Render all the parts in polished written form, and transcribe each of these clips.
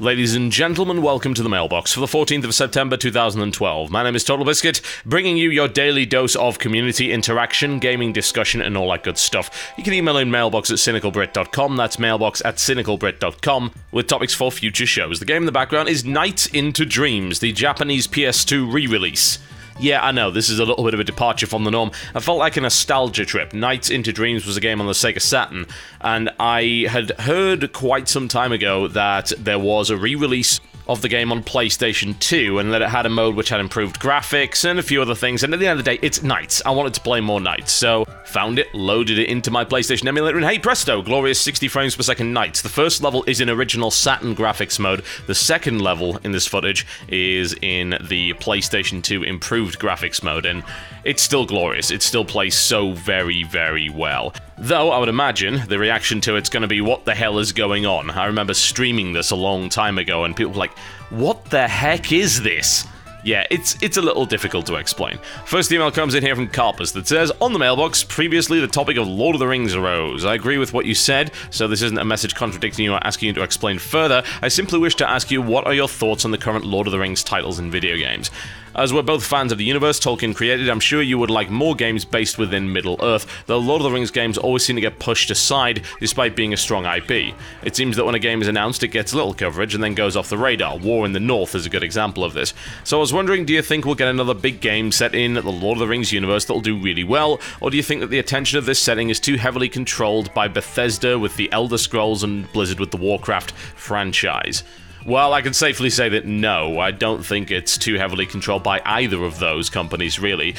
Ladies and gentlemen, welcome to the Mailbox for the 14th of September 2012. My name is TotalBiscuit, bringing you your daily dose of community interaction, gaming discussion, and all that good stuff. You can email in mailbox@cynicalbrit.com, that's mailbox@cynicalbrit.com, with topics for future shows. The game in the background is Night into Dreams, the Japanese PS2 re-release. Yeah, I know, this is a little bit of a departure from the norm. I felt like a nostalgia trip. Night into Dreams was a game on the Sega Saturn, and I had heard quite some time ago that there was a re-release of the game on PlayStation 2, and that it had a mode which had improved graphics and a few other things, and at the end of the day, it's Nights. I wanted to play more Nights, so found it, loaded it into my PlayStation emulator, and hey presto, glorious 60 frames per second Nights. The first level is in original Saturn graphics mode. The second level in this footage is in the PlayStation 2 improved graphics mode, and it's still glorious. It still plays so very, very well. Though, I would imagine the reaction to it's going to be, what the hell is going on? I remember streaming this a long time ago, and people were like, what the heck is this? Yeah, it's a little difficult to explain. First email comes in here from Carpus that says, on the mailbox, previously the topic of Lord of the Rings arose. I agree with what you said, so this isn't a message contradicting you or asking you to explain further. I simply wish to ask you, what are your thoughts on the current Lord of the Rings titles in video games? As we're both fans of the universe Tolkien created, I'm sure you would like more games based within Middle-earth, though Lord of the Rings games always seem to get pushed aside, despite being a strong IP. It seems that when a game is announced, it gets little coverage and then goes off the radar. War in the North is a good example of this. So I was wondering, do you think we'll get another big game set in the Lord of the Rings universe that'll do really well, or do you think that the attention of this setting is too heavily controlled by Bethesda with the Elder Scrolls and Blizzard with the Warcraft franchise? Well, I can safely say that no, I don't think it's too heavily controlled by either of those companies, really.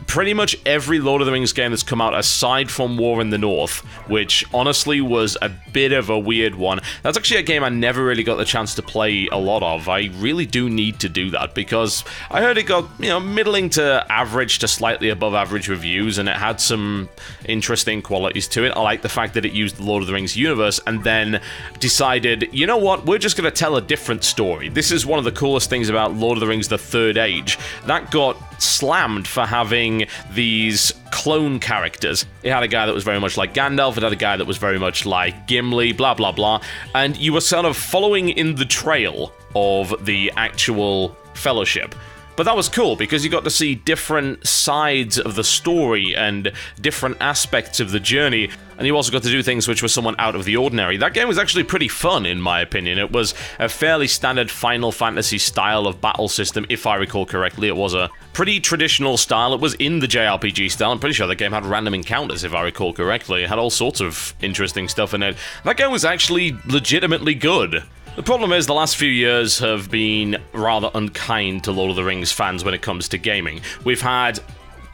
Pretty much every Lord of the Rings game that's come out aside from War in the North, which honestly was a bit of a weird one. That's actually a game I never really got the chance to play a lot of. I really do need to do that, because I heard it got, middling to average to slightly above average reviews, and it had some interesting qualities to it. I like the fact that it used the Lord of the Rings universe and then decided, you know what, we're just going to tell a different story. This is one of the coolest things about Lord of the Rings: The Third Age. That got slammed for having these clone characters. It had a guy that was very much like Gandalf, it had a guy that was very much like Gimli, blah blah blah, and you were sort of following in the trail of the actual Fellowship. But that was cool, because you got to see different sides of the story and different aspects of the journey, and you also got to do things which were somewhat out of the ordinary. That game was actually pretty fun, in my opinion. It was a fairly standard Final Fantasy style of battle system, if I recall correctly. It was a pretty traditional style. It was in the JRPG style. I'm pretty sure the game had random encounters, if I recall correctly. It had all sorts of interesting stuff in it. That game was actually legitimately good. The problem is, the last few years have been rather unkind to Lord of the Rings fans when it comes to gaming. We've had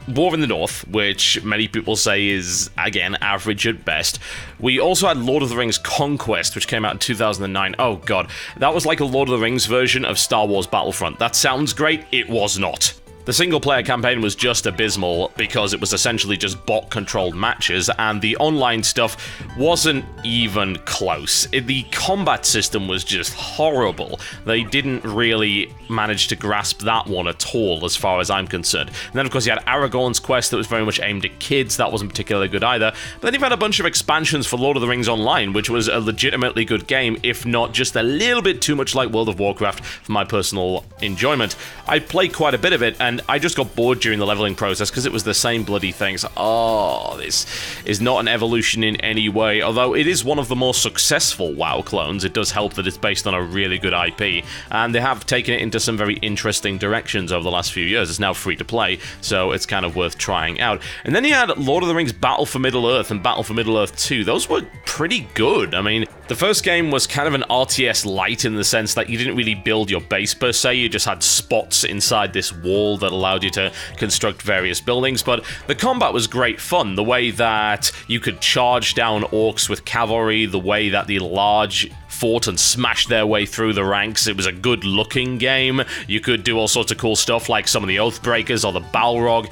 War in the North, which many people say is, again, average at best. We also had Lord of the Rings Conquest, which came out in 2009. Oh god, that was like a Lord of the Rings version of Star Wars Battlefront. That sounds great, it was not. The single-player campaign was just abysmal, because it was essentially just bot-controlled matches, and the online stuff wasn't even close. The combat system was just horrible. They didn't really manage to grasp that one at all, as far as I'm concerned. And then, of course, you had Aragorn's Quest that was very much aimed at kids. That wasn't particularly good either. But then you've had a bunch of expansions for Lord of the Rings Online, which was a legitimately good game, if not just a little bit too much like World of Warcraft for my personal enjoyment. I played quite a bit of it, and I just got bored during the leveling process because it was the same bloody things. Oh, this is not an evolution in any way, although it is one of the more successful WoW clones. It does help that it's based on a really good IP, and they have taken it into some very interesting directions over the last few years. It's now free to play, so it's kind of worth trying out. And then you had Lord of the Rings Battle for Middle-earth and Battle for Middle-earth 2. Those were pretty good. I mean, the first game was kind of an RTS light in the sense that you didn't really build your base per se, you just had spots inside this wall that allowed you to construct various buildings, but the combat was great fun. The way that you could charge down orcs with cavalry, the way that the large fought and smashed their way through the ranks. It was a good looking game. You could do all sorts of cool stuff like some of the Oathbreakers or the Balrog.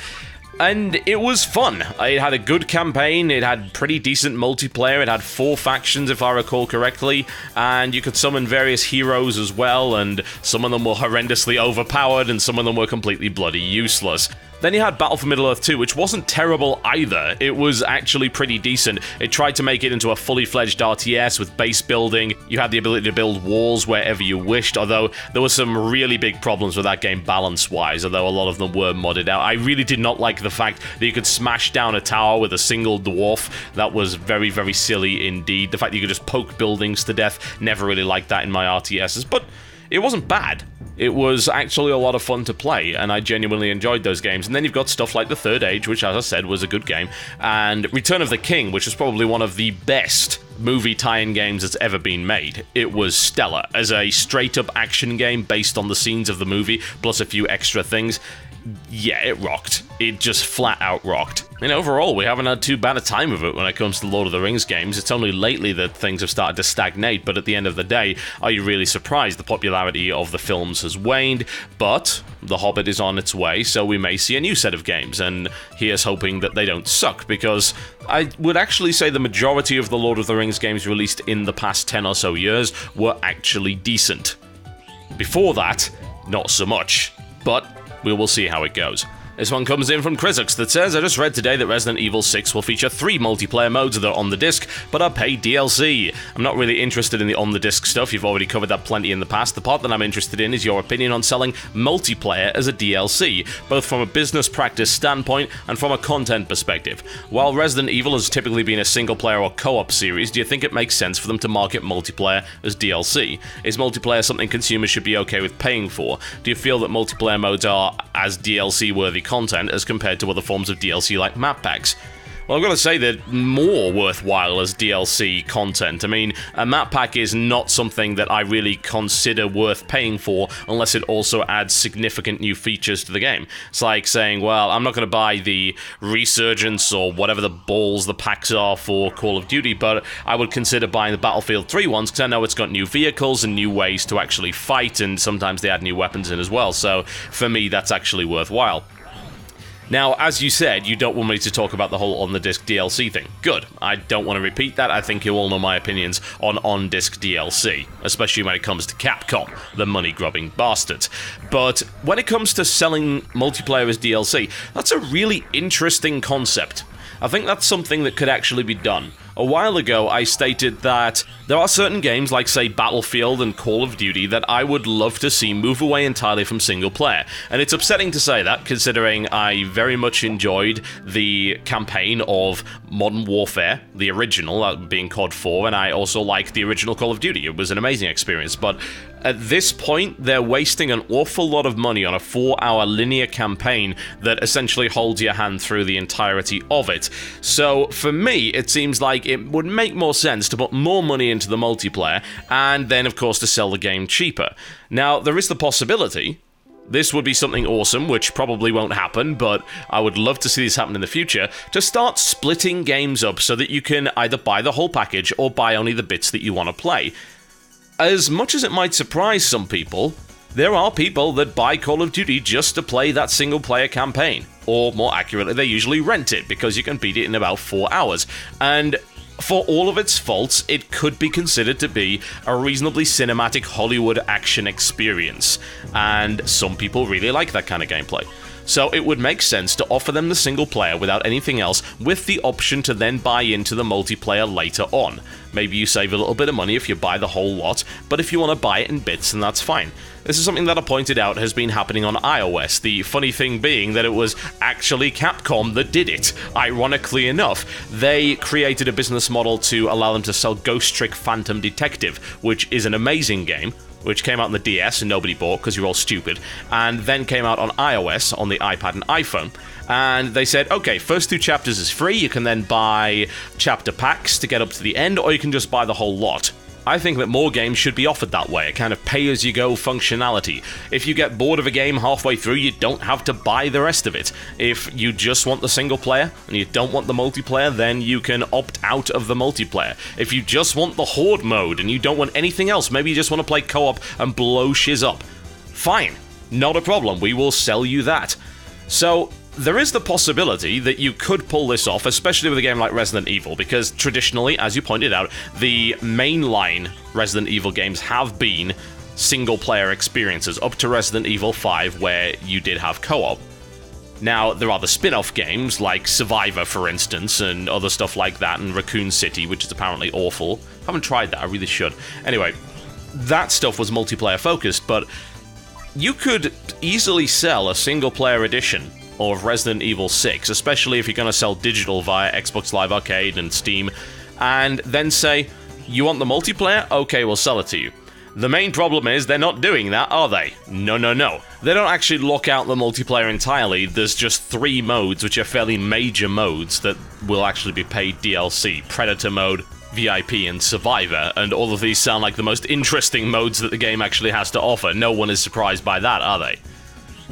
And it was fun. It had a good campaign, it had pretty decent multiplayer, it had 4 factions if I recall correctly, and you could summon various heroes as well, and some of them were horrendously overpowered, and some of them were completely bloody useless. Then you had Battle for Middle-earth 2, which wasn't terrible either. It was actually pretty decent. It tried to make it into a fully fledged RTS with base building. You had the ability to build walls wherever you wished, although there were some really big problems with that game balance-wise, although a lot of them were modded out. I really did not like the fact that you could smash down a tower with a single dwarf. That was very, very silly indeed. The fact that you could just poke buildings to death, never really liked that in my RTSs, but it wasn't bad. It was actually a lot of fun to play, and I genuinely enjoyed those games. And then you've got stuff like The Third Age, which, as I said, was a good game, and Return of the King, which was probably one of the best movie tie-in games that's ever been made. It was stellar. As a straight-up action game based on the scenes of the movie, plus a few extra things, yeah, it rocked. It just flat out rocked. And overall, we haven't had too bad a time of it when it comes to Lord of the Rings games. It's only lately that things have started to stagnate, but at the end of the day, are you really surprised? The popularity of the films has waned, but The Hobbit is on its way, so we may see a new set of games, and here's hoping that they don't suck, because I would actually say the majority of the Lord of the Rings games released in the past 10 or so years were actually decent. Before that, not so much, but we will see how it goes. This one comes in from Crizux that says, I just read today that Resident Evil 6 will feature 3 multiplayer modes that are on the disc, but are paid DLC. I'm not really interested in the on-the-disc stuff, you've already covered that plenty in the past. The part that I'm interested in is your opinion on selling multiplayer as a DLC, both from a business practice standpoint and from a content perspective. While Resident Evil has typically been a single-player or co-op series, do you think it makes sense for them to market multiplayer as DLC? Is multiplayer something consumers should be okay with paying for? Do you feel that multiplayer modes are as DLC-worthy content as compared to other forms of DLC like map packs? Well, I've got to say they're more worthwhile as DLC content. I mean, a map pack is not something that I really consider worth paying for unless it also adds significant new features to the game. It's like saying, well, I'm not going to buy the Resurgence or whatever the balls the packs are for Call of Duty, but I would consider buying the Battlefield 3 ones because I know it's got new vehicles and new ways to actually fight, and sometimes they add new weapons in as well. So for me, that's actually worthwhile. Now, as you said, you don't want me to talk about the whole on-the-disc DLC thing. Good. I don't want to repeat that. I think you all know my opinions on on-disc DLC, especially when it comes to Capcom, the money-grubbing bastards. But when it comes to selling multiplayer as DLC, that's a really interesting concept. I think that's something that could actually be done. A while ago, I stated that there are certain games like, say, Battlefield and Call of Duty that I would love to see move away entirely from single player. And it's upsetting to say that, considering I very much enjoyed the campaign of Modern Warfare, the original, that being COD 4, and I also liked the original Call of Duty. It was an amazing experience, but at this point, they're wasting an awful lot of money on a 4-hour linear campaign that essentially holds your hand through the entirety of it. So, for me, it seems like it would make more sense to put more money into the multiplayer, and then, of course, to sell the game cheaper. Now, there is the possibility. This would be something awesome, which probably won't happen, but I would love to see this happen in the future, to start splitting games up so that you can either buy the whole package or buy only the bits that you want to play. As much as it might surprise some people, there are people that buy Call of Duty just to play that single-player campaign. Or, more accurately, they usually rent it, because you can beat it in about 4 hours. And for all of its faults, it could be considered to be a reasonably cinematic Hollywood action experience. And some people really like that kind of gameplay. So it would make sense to offer them the single player without anything else, with the option to then buy into the multiplayer later on. Maybe you save a little bit of money if you buy the whole lot, but if you want to buy it in bits, then that's fine. This is something that I pointed out has been happening on iOS, the funny thing being that it was actually Capcom that did it. Ironically enough, they created a business model to allow them to sell Ghost Trick Phantom Detective, which is an amazing game, which came out on the DS and nobody bought because you're all stupid, and then came out on iOS, on the iPad and iPhone. And they said, okay, first 2 chapters is free, you can then buy chapter packs to get up to the end, or you can just buy the whole lot. I think that more games should be offered that way, a kind of pay-as-you-go functionality. If you get bored of a game halfway through, you don't have to buy the rest of it. If you just want the single player, and you don't want the multiplayer, then you can opt out of the multiplayer. If you just want the Horde mode, and you don't want anything else, maybe you just want to play co-op and blow shiz up, fine, not a problem, we will sell you that. So, there is the possibility that you could pull this off, especially with a game like Resident Evil, because traditionally, as you pointed out, the mainline Resident Evil games have been single-player experiences, up to Resident Evil 5, where you did have co-op. Now, there are the spin-off games, like Survivor, for instance, and other stuff like that, and Raccoon City, which is apparently awful. I haven't tried that, I really should. Anyway, that stuff was multiplayer-focused, but you could easily sell a single-player edition of Resident Evil 6, especially if you're going to sell digital via Xbox Live Arcade and Steam, and then say, you want the multiplayer? Okay, we'll sell it to you. The main problem is they're not doing that, are they? No, no, no. They don't actually lock out the multiplayer entirely. There's just 3 modes, which are fairly major modes, that will actually be paid DLC. Predator mode, VIP, and Survivor, and all of these sound like the most interesting modes that the game actually has to offer. No one is surprised by that, are they?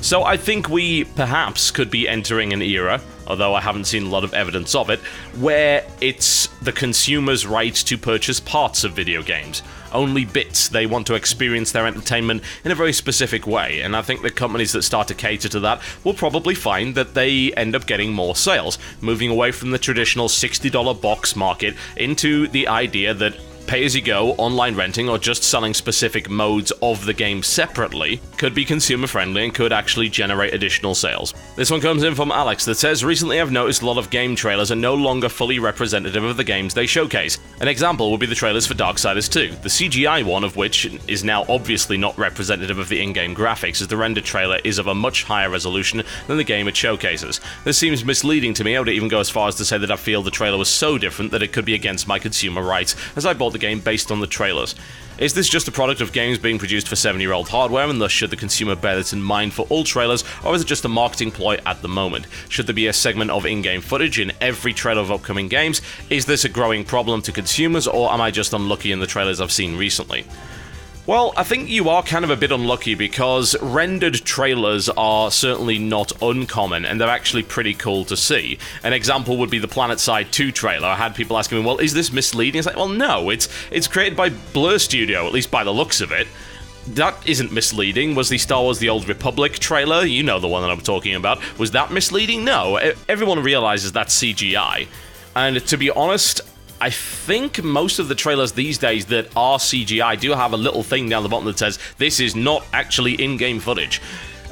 So I think we perhaps could be entering an era, although I haven't seen a lot of evidence of it, where it's the consumer's right to purchase parts of video games. Only bits. They want to experience their entertainment in a very specific way, and I think the companies that start to cater to that will probably find that they end up getting more sales, moving away from the traditional $60 box market into the idea that pay-as-you-go, online renting, or just selling specific modes of the game separately could be consumer-friendly and could actually generate additional sales. This one comes in from Alex that says, recently I've noticed a lot of game trailers are no longer fully representative of the games they showcase. An example would be the trailers for Darksiders 2, the CGI one of which is now obviously not representative of the in-game graphics, as the rendered trailer is of a much higher resolution than the game it showcases. This seems misleading to me. I would even go as far as to say that I feel the trailer was so different that it could be against my consumer rights, as I bought the game based on the trailers. Is this just a product of games being produced for 7-year-old hardware, and thus should the consumer bear this in mind for all trailers, or is it just a marketing ploy at the moment? Should there be a segment of in-game footage in every trailer of upcoming games? Is this a growing problem to consumers, or am I just unlucky in the trailers I've seen recently? Well, I think you are kind of a bit unlucky, because rendered trailers are certainly not uncommon, and they're actually pretty cool to see. An example would be the PlanetSide 2 trailer. I had people asking me, well, is this misleading? It's like, well, no, it's created by Blur Studio, at least by the looks of it. That isn't misleading. Was the Star Wars The Old Republic trailer, you know the one that I'm talking about, was that misleading? No, everyone realizes that's CGI. And to be honest, I think most of the trailers these days that are CGI do have a little thing down the bottom that says, this is not actually in-game footage.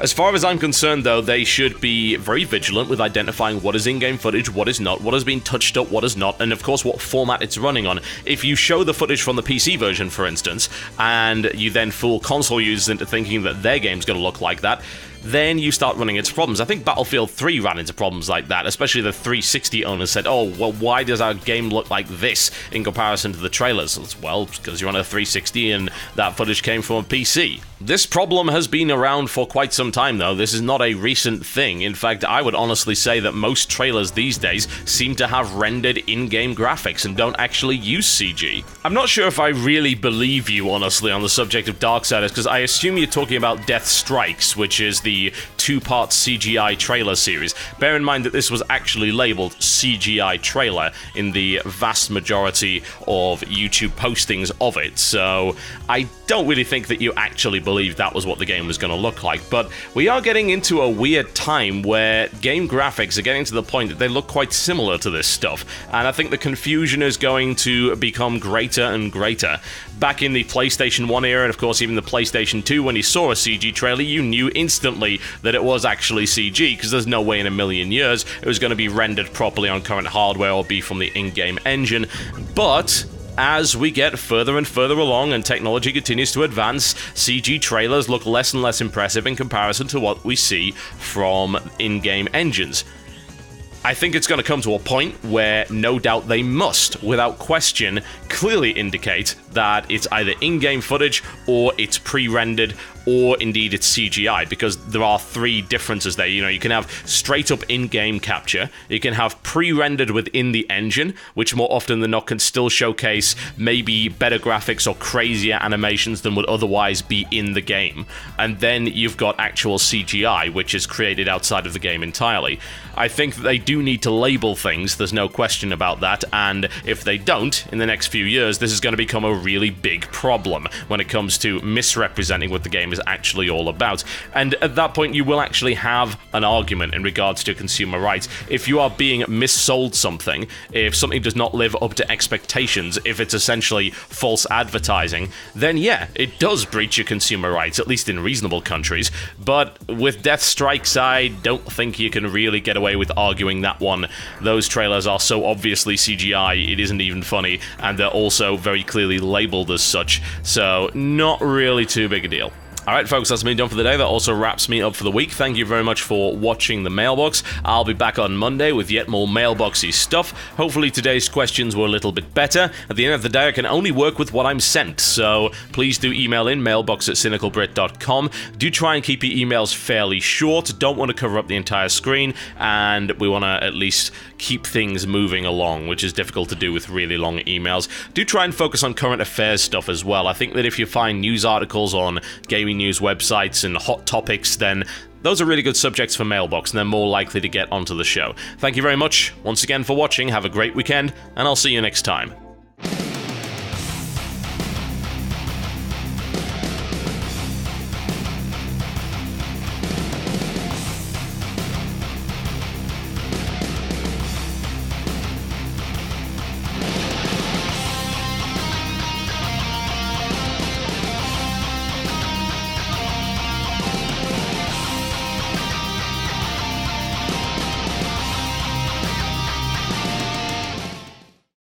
As far as I'm concerned, though, they should be very vigilant with identifying what is in-game footage, what is not, what has been touched up, what is not, and of course what format it's running on. If you show the footage from the PC version, for instance, and you then fool console users into thinking that their game's going to look like that, then you start running into problems. I think Battlefield 3 ran into problems like that, especially the 360 owners said, oh, well, why does our game look like this in comparison to the trailers? Well, because you're on a 360 and that footage came from a PC. This problem has been around for quite some time, though. This is not a recent thing. In fact, I would honestly say that most trailers these days seem to have rendered in-game graphics and don't actually use CG. I'm not sure if I really believe you, honestly, on the subject of Darksiders, because I assume you're talking about Death Strikes, which is the 2-part CGI trailer series. Bear in mind that this was actually labeled CGI trailer in the vast majority of YouTube postings of it, so I don't really think that you actually believe that was what the game was going to look like. But we are getting into a weird time where game graphics are getting to the point that they look quite similar to this stuff, and I think the confusion is going to become greater and greater. Back in the PlayStation 1 era, and of course even the PlayStation 2, when you saw a CG trailer, you knew instantly that it was actually CG, because there's no way in a million years it was going to be rendered properly on current hardware or be from the in-game engine. But as we get further and further along and technology continues to advance, CG trailers look less and less impressive in comparison to what we see from in-game engines. I think it's going to come to a point where no doubt they must, without question, clearly indicate that it's either in-game footage or it's pre-rendered or indeed it's CGI, because there are 3 differences there. You know, you can have straight-up in-game capture, you can have pre-rendered within the engine, which more often than not can still showcase maybe better graphics or crazier animations than would otherwise be in the game, and then you've got actual CGI, which is created outside of the game entirely. I think that they do do need to label things, there's no question about that, and if they don't, in the next few years, this is going to become a really big problem when it comes to misrepresenting what the game is actually all about. And at that point, you will actually have an argument in regards to consumer rights. If you are being missold something, if something does not live up to expectations, if it's essentially false advertising, then yeah, it does breach your consumer rights, at least in reasonable countries. But with Death Strikes, I don't think you can really get away with arguing that one. Those trailers are so obviously CGI, it isn't even funny, and they're also very clearly labeled as such, so not really too big a deal. Alright folks, that's me done for the day. That also wraps me up for the week. Thank you very much for watching the Mailbox. I'll be back on Monday with yet more mailboxy stuff. Hopefully today's questions were a little bit better. At the end of the day, I can only work with what I'm sent, so please do email in, mailbox@cynicalbrit.com. Do try and keep your emails fairly short. Don't want to cover up the entire screen, and we want to at least keep things moving along, which is difficult to do with really long emails. Do try and focus on current affairs stuff as well. I think that if you find news articles on gaming news websites and hot topics, then those are really good subjects for Mailbox, and they're more likely to get onto the show. Thank you very much once again for watching. Have a great weekend, and I'll see you next time.